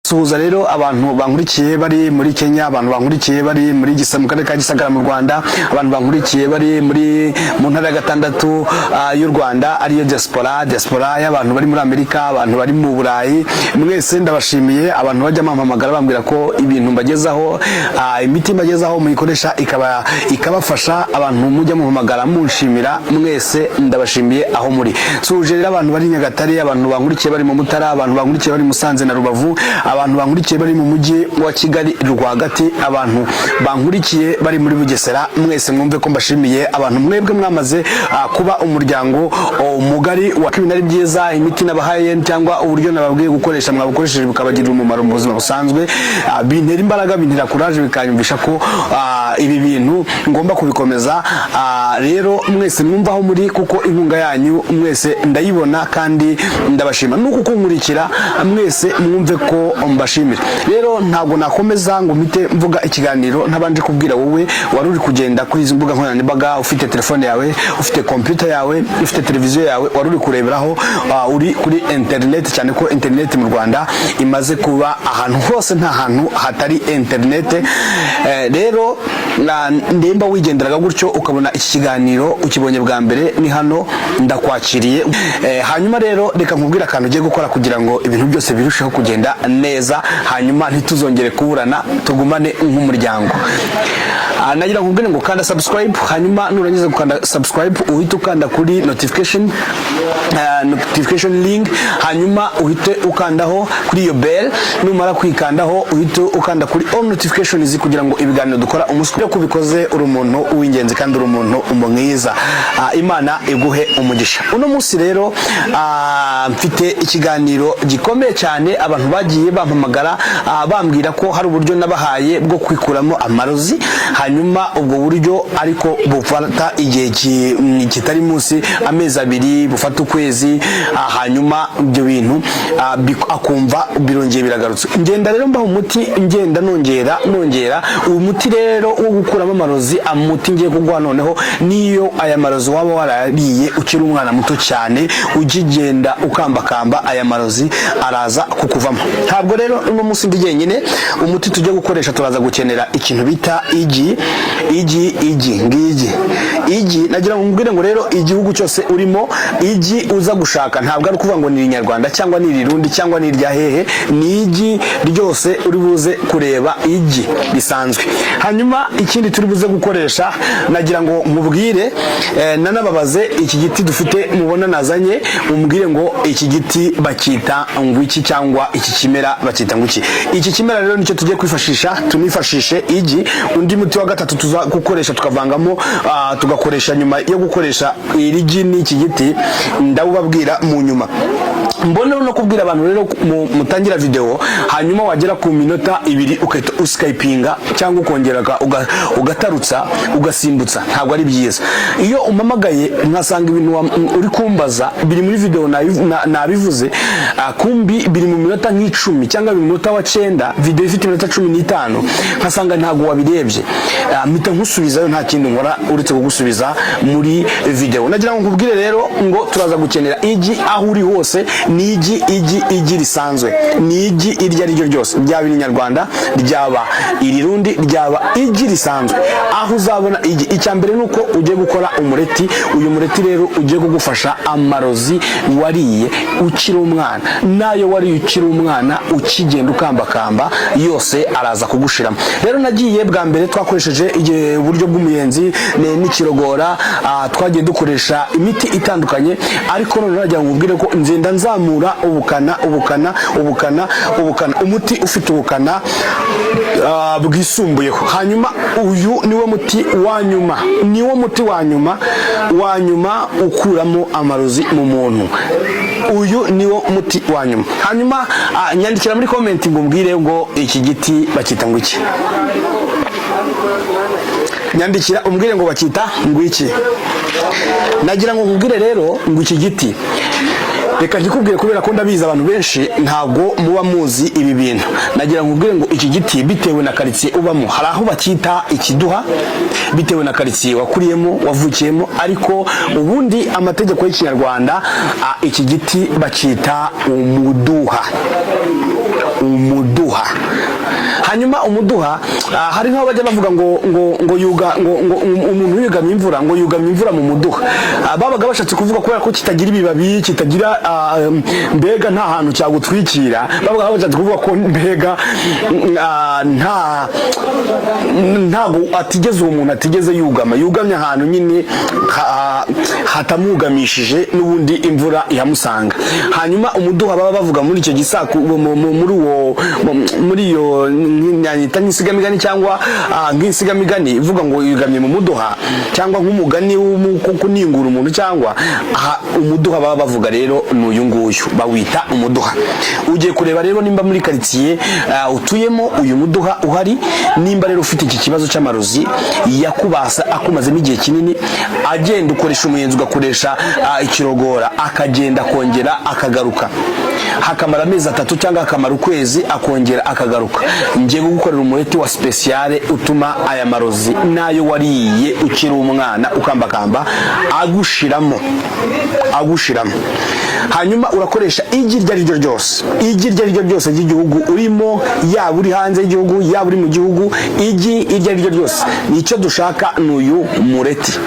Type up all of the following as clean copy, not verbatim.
Suhuza rero abantu bankurikiye bari muri Kenya, abantu bankurikiye bari muri mu karere ka Gisagara mu Rwanda, abantu bankurikiye bari mu ntara ya 6 y'u Rwanda ariyo diaspora y'abantu bari muri Amerika, abantu bari mu Burayi, mwese ndabashimiye. Abantu bajya mampamagara bambwira ko ibintu mbagezaho, imiti mbagezaho muyikoresha ikabafasha, abantu mujya muhamagara munshimira, mwese ndabashimiye aho muri. Suje rero abantu bari Nyagatare, abantu bankurikiye bari mu Mutara, abantu bankurikiye bari Musanze na Rubavu, abantu bankurikiye bari mu mujyi wa Kigali rwagati, abantu bankurikiye bari muri Bugesera, mwese mwumve ko mbashimiye. Abantu mwebwe mwamaze kuba umuryango mugari wa Kibinari byiza, imiti nabahaye cyangwa uburyo nababwiye gukoresha mwabukoresheje bukabagirira umumaro mu buzima busanzwe, bintera imbaraga, bintera courage, bikanyumvisha ko ibi bintu ngomba kubikomeza. Rero mwese mwumvaho muri, kuko inkunga yanyu mwese ndayibona kandi ndabashima, nuko kunkurikira mwese mwumve ko mbashimira. Rero ntabwo nakomeza ngo mpite mvuga ikiganiro ntabanje kubwira wowe wari uri kugenda kuri izi mbuga nkoranyambaga, ufite telefone yawe, ufite computer yawe, ufite televiziyo yawe, wari uri kureberaho, uri kuri internet, cyane ko internet mu Rwanda imaze kuba ahantu hose, nta hantu hatari internet. Rero ndemba wigenderaga gutyo ukabona iki kiganiro ukibonye bwa mbere, ni hano ndakwakiriye. Hanyuma rero reka nkubwira akantu ugiye gukora kugira ngo ibintu byose birusheho kugenda neza, hanyuma ntituzongere kuburana, tugumane nk'umuryango. Nagira nkubwire ngo kanda subscribe, hanyuma nurangiza gukanda subscribe uhite ukanda kuri notification link, hanyuma uhite ukandaho kuri iyo bell, numara kwikandaho uhite ukanda kuri all notifications kugira ngo ibiganiro dukora umuswe kubikoze uri umuntu uw'ingenzi kandi uri umuntu umwiza. Imana iguhe umugisha. Uno munsi rero mfite ikiganiro gikomeye cyane. Abantu bagiye bampamagara bambwira ko hari uburyo nabahaye bwo kwikuramo amarozi, hanyuma ubwo buryo ariko bufata igihe kitari munsi amezi 2, bufata ukwezi, hanyuma ibyo bintu akumva birongeye biragarutse. Ngenda rero mbaho umuti, ngenda nongera uyu muti rero wo gukuramo amarozi. Amuti ngiye kugwa noneho niyo aya marozi waba warariye ukiri umwana muto cyane, ugigenda ukambakamba, aya marozi araza kukuvamo. Ntabwo rero uno munsi ndi jyenyine, umuti tujye gukoresha turaza gukenera ikintu bita igi. Nagira ngo mbwire ngo rero igihugu cyose urimo, igi uza gushaka ntabwo ari kuvuga ngo ni Inyarwanda cyangwa ni Irundi cyangwa ni irya hehe, ni igi ryose uri buze kureba, igi risanzwe. Hanyuma ikindi turi buze gukoresha, nagira ngo mubwire nanababaze iki giti dufite mubona nazanye, umbwire ngo iki giti bakita ngwiki cyangwa iki kimera bakita ngwiki. Iki kimera rero nicyo tugiye kwifashisha, tunifashishe igi. Undi muti wa gatatu tuza gukoresha tukavangamo, tugakoresha nyuma yo gukoresha irigi n'iki giti, ndabubabwira mu nyuma. Mbona no kubwira abantu rero mutangira video, hanyuma wagera ku minota 2 ukahita uskypinga cyangwa ukongeraga ugatarutsa ugasimbutsa, ntabwo ari byiza. Iyo umamagaye nkasanga ibintu uri kumbaza biri muri video nabivuze, kumbi biri mu minota nk'icumi cyangwa mu minota wa 9, video ifite iminota 15, nkasanga ntabwo wabirebye, mpita nkusubizayo, nta kindi nkora uretse kugusubiza muri video. Nagira ngo nkubwire rero ngo turaza gukenera igi aho uri hose, ni igi risanzwe, ni igi irya ryo ryose, ryaba Inyarwanda, ryaba Irirundi, ryaba igi risanzwe. Aho uzabona igi, icyambere nuko ugiye gukora umureti. Uyu mureti rero ugiye kugufasha amarozi wariye ukiri umwana, nayo wari ukiri umwana ukigenda ukambakamba, yose araza kugushiramo. Rero nagiye bwa mbere twakoresheje uburyo bw'umuyenzi n'ikirogora, twagiye dukoresha imiti itandukanye, ariko none nagira ngo ubwire ko nzenda nzamura ubukana, umuti ufite ubukana bwisumbuyeho. Hanyuma uyu niwo muti wa nyuma ukuramo amarozi mu muntu. Uyu niwo muti wa nyuma. Hanyuma nyandikira muri comment ngo mbwire ngo iki giti bakita ngo iki. Nyandikira umbwire ngo bakita ngo iki. Nagira ngo nkubwire rero ngo iki giti, reka nkikubwire kubera ko ndabizi abantu benshi ntabwo muba muzi ibi bintu. Nagira ngo nkubwire ngo iki giti bitewe na quartier ubamo, hari aho bakita ikiduha bitewe na quartier wakuriyemo, wavukiyemo, ariko ubundi amategeko y'Ikinyarwanda iki giti bakita umuduha. hanyuma umuduha hari nkaho bajya bavuga ngo umuntu yugamye imvura ngo yugamye imvura mu muduha, babaga bashatse kuvuga kubera ko kitagira ibibabi, kitagira mbega nta hantu cyagutwikira, babaga bashatse kuvuga ko mbega ntago atigeze uwo muntu atigeze yugamye ahantu nyine hatamugamishije n'ubundi imvura ihamusanga. Hanyuma umuduha baba bavuga muri icyo gisaku muri iyo nyanyita nk'insigamigani cyangwa nk'insigamigani ivuga ngo yugamye mu muduha, cyangwa nk'umugani kuningura umuntu, cyangwa umuduha baba bavuga rero n'uyu nguyu bawita umuduha. Ugiye kureba rero nimba muri karitsiye utuyemo uyu muduha uhari, nimba rero ufite iki kibazo cy'amarozi yakubasa akumazemo igihe kinini, agenda ukoresha umuyenzi ugakoresha ikirogora, akagenda akongera akagaruka, hakamara amezi 3 cyangwa hakamara ukwezi akongera akagaruka, ngiye gukorera umureti wa speciale utuma aya marozi nayo wariye ukiri umwana ukambakamba agushiramo. Hanyuma urakoresha igi ryo ryose ry'igihugu urimo, yaba uri hanze y'igihugu yaba uri mu gihugu, igi iryo ryo ryose nicyo dushaka n'uyu mureti.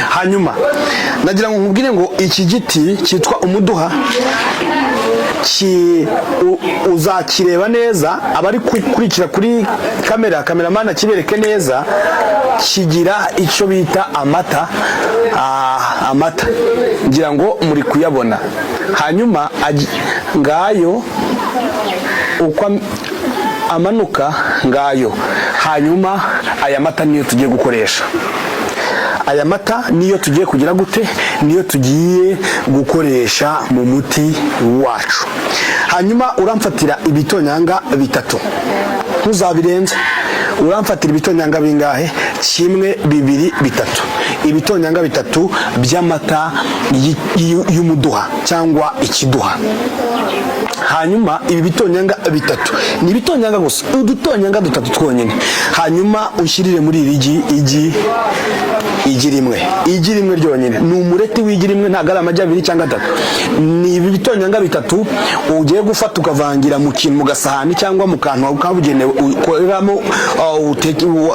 Hanyuma nagira ngo nkubwire ngo iki giti cyitwa umuduha uzakireba neza, abari kurikira kuri kameramana kibereke neza, kigira icyo bita amata ngira ngo muri kuyabona. Hanyuma ngayo uko amanuka ngayo, hanyuma aya mata niyo tugiye gukoresha. Aya mata niyo tugiye kugira gute, niyo tugiye gukoresha mu muti wacu. Hanyuma uramfatira ibitonyanga 3, ntuzabirenze. Uramfatira ibitonyanga bingahe? 1, 2, 3. Ibitonyanga 3 by'amata y'umuduha cyangwa ikiduha. Hanyuma ibi bitonyanga 3 ni bitonyanga gusa, udutonyanga 3 twonyine. Hanyuma ushyirire muri igi rimwe ryonyine. Ni umureti w'igi rimwe, ntago ari amajya 2 cyangwa 3. Ni ibi bitonyanga 3 ugiye gufata ukavangira mu kintu, mu gasahani cyangwa mu kantu kabugenewe ukoreramo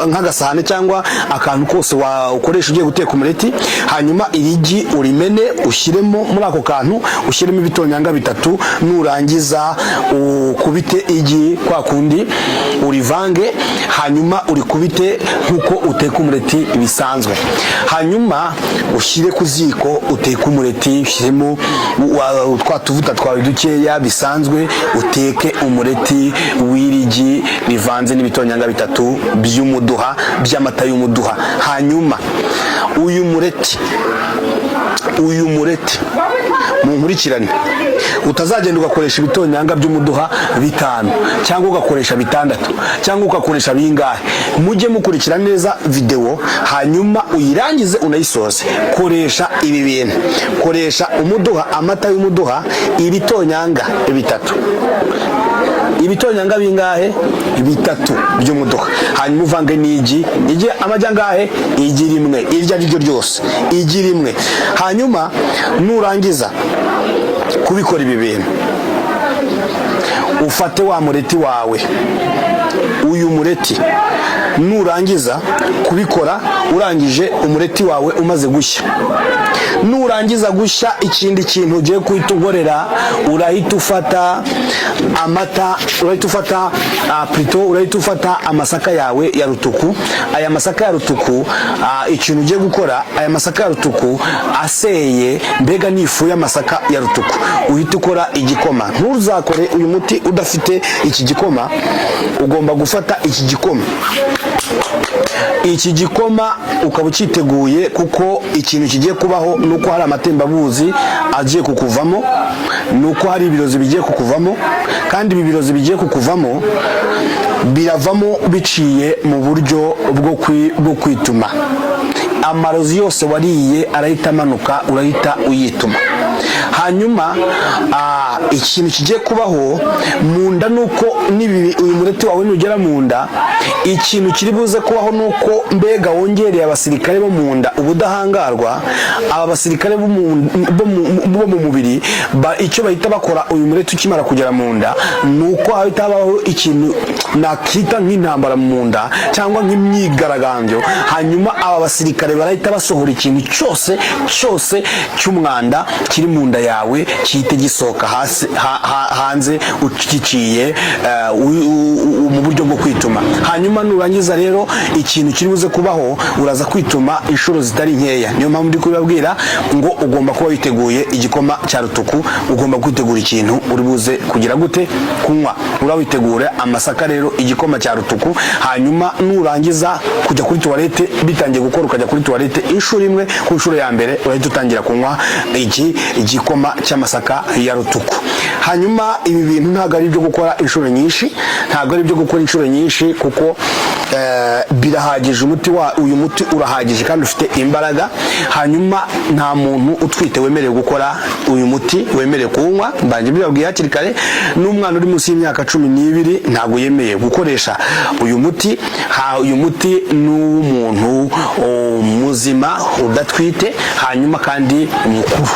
nk'agasahani cyangwa akantu kose ukoresha ugiye guteka umureti. Hanyuma irigi urimene ushyiremo muri ako kantu, ushyiremo ibitonyanga 3, nurangiza ukubite igi kwa kundi urivange, hanyuma urikubite nkuko uteka umureti bisanzwe. Hanyuma ushyire ku ziko uteke umureti, ushyiremo twa tuvuta twawe dukeya bisanzwe, uteke umureti w'irigi rivanze n'ibitonyanga 3 by'umuduha, by'amata y'umuduha. Hanyuma uyu mureti munkurikirane, utazagenda ugakoresha ibitonyanga by'umuduha 5 cyangwa ugakoresha 6 cyangwa ugakoresha bingahe. Mujye mukurikira neza video, hanyuma uyirangize unayisoze. Koresha ibi bintu, koresha umuduha, amata y'umuduha, ibitonyanga 3. Ibitonyanga bingahe? 3 by'umuduha. Hanyuma uvange n'igi amajya ngahe? Igi rimwe, iryo ari ryo ryose, igi rimwe. Hanyuma nurangiza kubikora ibi bintu, ufate wa mureti wawe, uyu mureti nurangiza kubikora, urangije umureti wawe umaze gushya, nurangiza gushya, ikindi kintu ugiye kuhita unkorera, urahita ufata amata, urahita ufata amasaka yawe ya rutuku. Aya masaka ya rutuku, ikintu ugiye gukora, aya masaka ya rutuku aseye, mbega n'ifu y'amasaka ya rutuku, uhita ukora igikoma. Ntuzakore uyu muti udafite iki gikoma, ugomba gufata iki gikoma ukaba ukiteguye, kuko ikintu kigiye kubaho nuko hari amatembabuzi agiye kukuvamo, nuko hari ibirozi bigiye kukuvamo, kandi ibi birozi bigiye kukuvamo biravamo biciye mu buryo bwo kwituma. Amarozi yose wariye arahita amanuka, urahita uyituma. hanyuma ikintu kigiye kubaho mu nda nuko uyu mureti wawe nugera mu nda, ikintu kiri buze kubaho nuko mbega wongereye abasirikare bo mu nda ubudahangarwa. Aba basirikare bo mu mubiri icyo bahita bakora uyu mureti ukimara kugera mu nda nuko hahita habaho ikintu nakita nk'intambara mu nda cyangwa nk'imyigaragambyo. Hanyuma aba basirikare barahita basohora ikintu cyose cy'umwanda kiri mu nda yawe kihite gisohoka hanze ukiciye mu buryo bwo kwituma. Hanyuma nurangiza rero ikintu kiri buze kubaho, uraza kwituma inshuro zitari nkeya. Niyo mpamvu ndi kubabwira ngo ugomba kuba witeguye igikoma cya rutuku, ugomba kwitegura ikintu uri buze kugira gute kunywa. Urawitegura amasaka rero, igikoma cya rutuku. Hanyuma nurangiza kujya kuri toilette, bitangiye gukora ukajya kuri toilette inshuro imwe, ku nshuro ya mbere urahita utangira kunywa igikoma cy'amasaka ya rutuku. Hanyuma ibi bintu ntabwo ari ibyo gukora inshuro nyinshi, kuko birahagije. Uyu muti urahagije kandi ufite imbaraga. Hanyuma nta muntu utwite wemerewe gukora uyu muti, wemerewe kuwunywa. Mbanje mbibabwiye hakiri kare, n'umwana uri munsi y'imyaka 12 ntabwo yemeye gukoresha uyu muti. Uyu muti ni uw'umuntu muzima udatwite, hanyuma kandi mukuru.